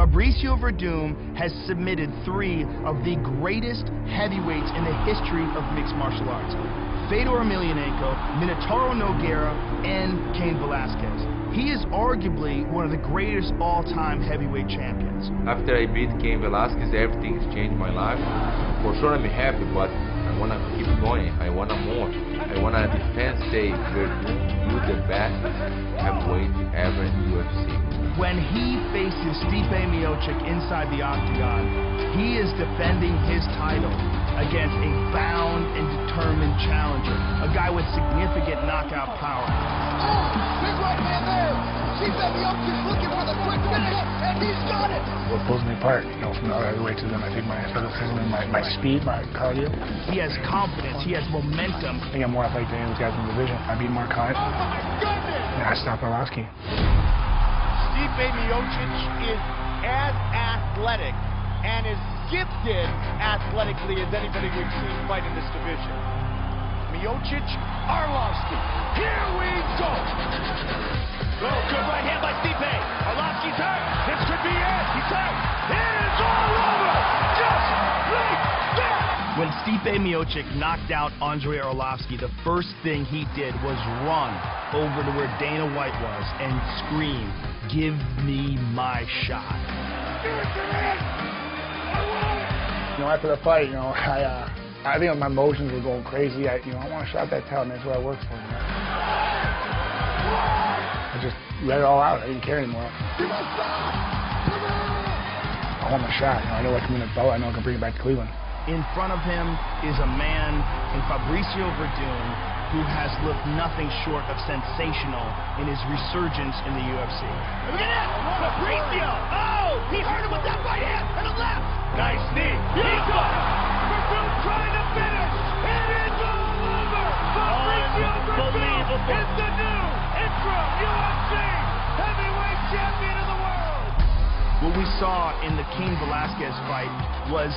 Fabricio Werdum has submitted 3 of the greatest heavyweights in the history of mixed martial arts. Fedor Emelianenko, Minotauro Nogueira, and Cain Velasquez. He is arguably one of the greatest all-time heavyweight champions. After I beat Cain Velasquez, everything has changed my life. For sure I'm happy, but I want to keep going. I want more. I want to defend, say, Werdum, do the best heavyweight ever in UFC. When he faces Stipe Miocic inside the octagon, he is defending his title against a bound and determined challenger, a guy with significant knockout power. Oh, big right hand there. Stipe Miocic looking for the quick finish, and he's got it. What pulls me apart, you know, from the other heavyweights is I think my athleticism, my speed, my cardio. He has confidence, he has momentum. I think I'm more athletic than any of those guys in the division. I beat Mark Hunt. Oh my goodness! And I stopped Arlovsky. Stipe Miocic is as athletic and as gifted athletically as anybody we've seen fight in this division. Miocic, Arlovsky. Here we go! Oh, good right hand by Stipe. Arlovsky's hurt. This could be it. He's hurt. It is all over. Just like that. When Stipe Miocic knocked out Andrei Arlovsky, the first thing he did was run over to where Dana White was and scream, "Give me my shot." You know, after the fight, you know, I think my emotions were going crazy. I want to shot that talent. That's what I worked for. You know? I just let it all out. I didn't care anymore. I want my shot. You know, I know I can win a belt. I know I can bring it back to Cleveland. In front of him is a man in Fabricio Werdum who has looked nothing short of sensational in his resurgence in the UFC. Look at that! Fabricio! Oh! He hurt him with that right hand and a left! Nice knee! He's up! Werdum trying to finish! It is all over! Fabricio Werdum is the new interim UFC heavyweight champion of the world! What we saw in the Cain Velasquez fight was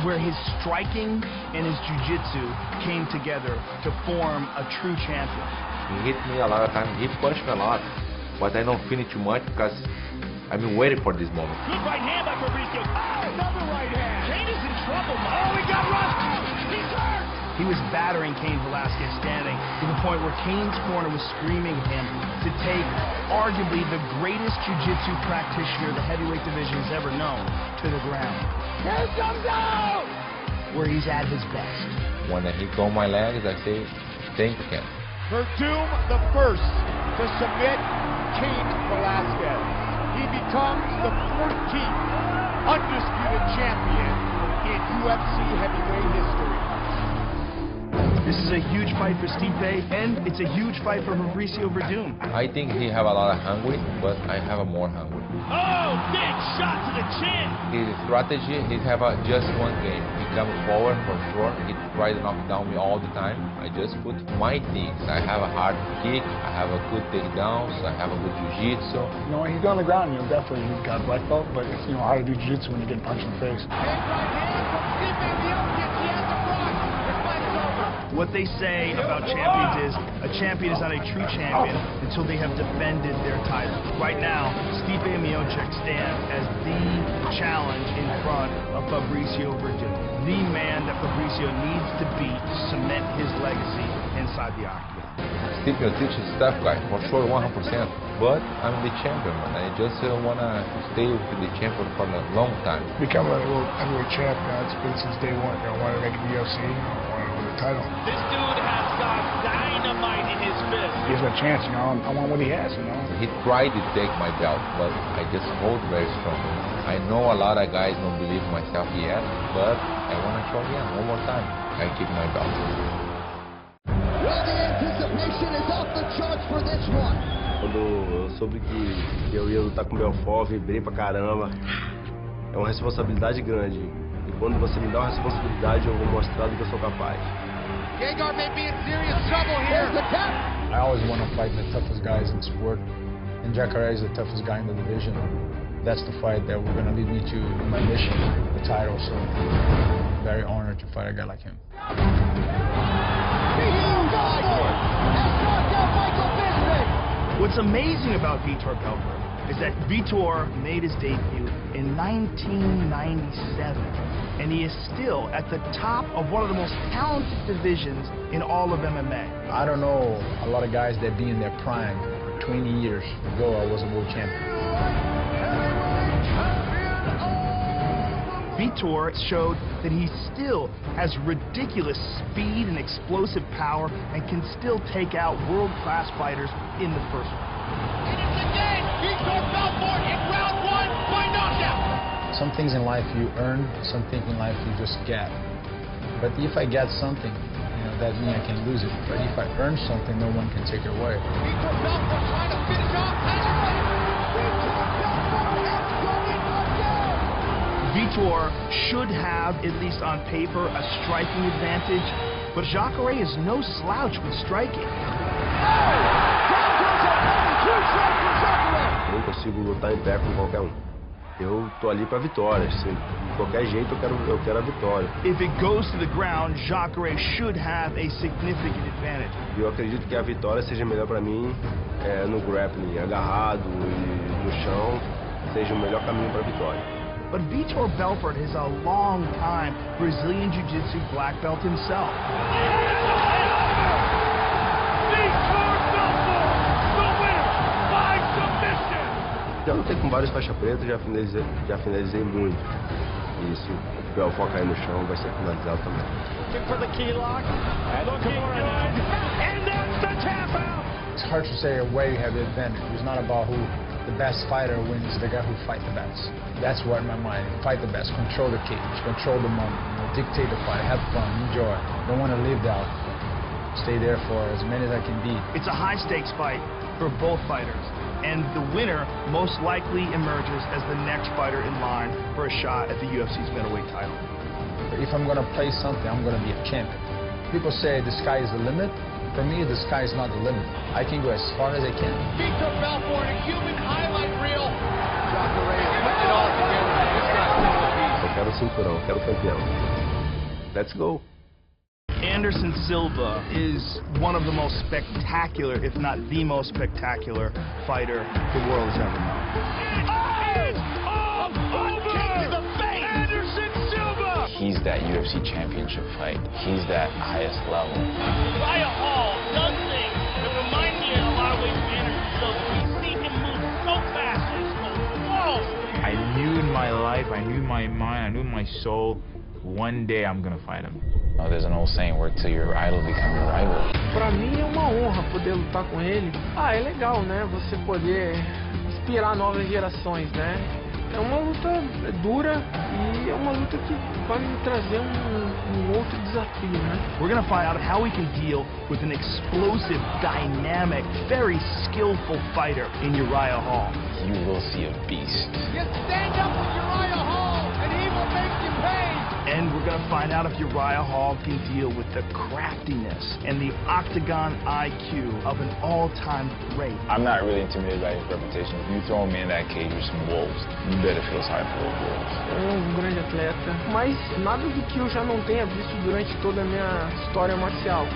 where his striking and his jiu-jitsu came together to form a true champion. He hit me a lot of times. He punched me a lot, but I don't feel it too much because I've been waiting for this moment. Good right hand by Fabricio. Oh, another right hand. Cain is in trouble, man. Oh, he got rushed. He's hurt. He was battering Cain Velasquez standing to the point where Cain's corner was screaming at him to take arguably the greatest jiu-jitsu practitioner the heavyweight division has ever known to the ground. Here comes out! Where he's at his best. When I hit on my legs, I say, thank you, Ken. Werdum the first to submit Cain Velasquez. He becomes the 14th undisputed champion in UFC heavyweight history. This is a huge fight for Stipe, and it's a huge fight for Fabricio Werdum. I think he have a lot of hungry, but I have a more hungry. Oh, big shot to the chin. His strategy, he have just one game. He come forward for sure. He try to knock down me all the time. I just put my things. I have a hard kick. I have a good takedowns. I have a good jiu-jitsu. You know, when he's on the ground, you know, definitely he's got a black belt, but it's, you know, hard to do jiu-jitsu when you get punched in the face. What they say about champions is a champion is not a true champion until they have defended their title. Right now, Stipe Miocic stands as the challenge in front of Fabricio Werdum, the man that Fabricio needs to beat to cement his legacy inside the octagon. Stipe Miocic is a tough guy, for sure, 100%. But I'm the champion, man. I just want to stay with the champion for a long time. Become a little heavyweight champ, you know, it's been since day one. You know, wanted to make it the UFC, you know, wanted to win the title. This dude has got dynamite in his fist. He has a chance, you know, I want what he has, you know. He tried to take my belt, but I just hold very strong. I know a lot of guys don't believe myself yet, but I want to show them one more time. I keep my belt. Well, the anticipation is off the charts for this one. Quando eu soube que eu ia lutar com o Belfort, vibrei pra caramba. É uma responsabilidade grande. E quando você me dá uma responsabilidade, eu vou mostrar do que eu sou capaz. Gegard may be in serious trouble here. Here's the tap. I always want to fight the toughest guys in sport, and Jacare is the toughest guy in the division. That's the fight that we're going to lead me to my mission, the title, so very honored to fight a guy like him. What's amazing about Vitor Belfort is that Vitor made his debut in 1997, and he is still at the top of one of the most talented divisions in all of MMA. I don't know a lot of guys that be in their prime. 20 years ago, I was a world champion. Vitor showed that he still has ridiculous speed and explosive power and can still take out world-class fighters in the first round. And it's again, Vitor Belfort in round 1 by knockout. Some things in life you earn, some things in life you just get. But if I get something, that means I can lose it. But if I earn something, no one can take it away. Vitor Belfort trying to finish off Vitor Belfort has going again. Vitor should have, at least on paper, a striking advantage, but Jacare is no slouch with striking. Eu não consigo lutar em pé com qualquer um. Eu tô ali pra vitória. De qualquer jeito eu quero a vitória. If it goes to the ground, Jacare should have a significant advantage. Eu acredito que a vitória seja melhor pra mim no grappling, agarrado e no chão, seja o melhor caminho pra vitória. But Vitor Belfort is a long-time Brazilian Jiu-Jitsu black belt himself. Já lutei com vários faixa preta, já finalizei muito. E se o Belfort cair no chão, vai ser finalizado também. It's hard to say where you have the advantage. It's not about who the best fighter wins, the guy who fights the best. That's what in my mind. Fight the best, control the cage, control the moment, dictate the fight, have fun, enjoy. Don't want to live out. Stay there for as many as I can be. It's a high-stakes fight for both fighters, and the winner most likely emerges as the next fighter in line for a shot at the UFC's middleweight title. If I'm going to play something, I'm going to be a champion. People say the sky is the limit. For me, the sky is not the limit. I can go as far as I can. Vitor Belfort, a human highlight reel. Jacare is putting it all together. This guy's still a beast. Eu quero o cinturão, eu quero o campeão. Let's go. Anderson Silva is one of the most spectacular, if not the most spectacular, fighter the world has ever known. He's that UFC championship fight. He's that highest level. Uriah Hall does things that remind me in a lot of ways of Anderson Silva. We've seen him move so fast and so whoa! I knew in my life, I knew in my mind, I knew in my soul, one day I'm gonna fight him. Oh, there's an old saying, work till your idol become your rival. Pra mim é uma honra poder lutar com ele. É legal, né? Você poder inspirar novas gerações, né? É uma luta dura e é uma luta que vai me trazer outro desafio, né? We're going to find out how we can deal with an explosive, dynamic, very skillful fighter in Uriah Hall. You will see a beast. You stand up with Uriah Hall and he will make you pay. And we're going to find out if Uriah Hall can deal with the craftiness and the octagon IQ of an all-time great. I'm not really intimidated by his reputation. If you throw me in that cage with some wolves, you better feel sorry for those wolves. É grande atleta, mas nada do que eu já não tenha visto durante toda a minha história marcial.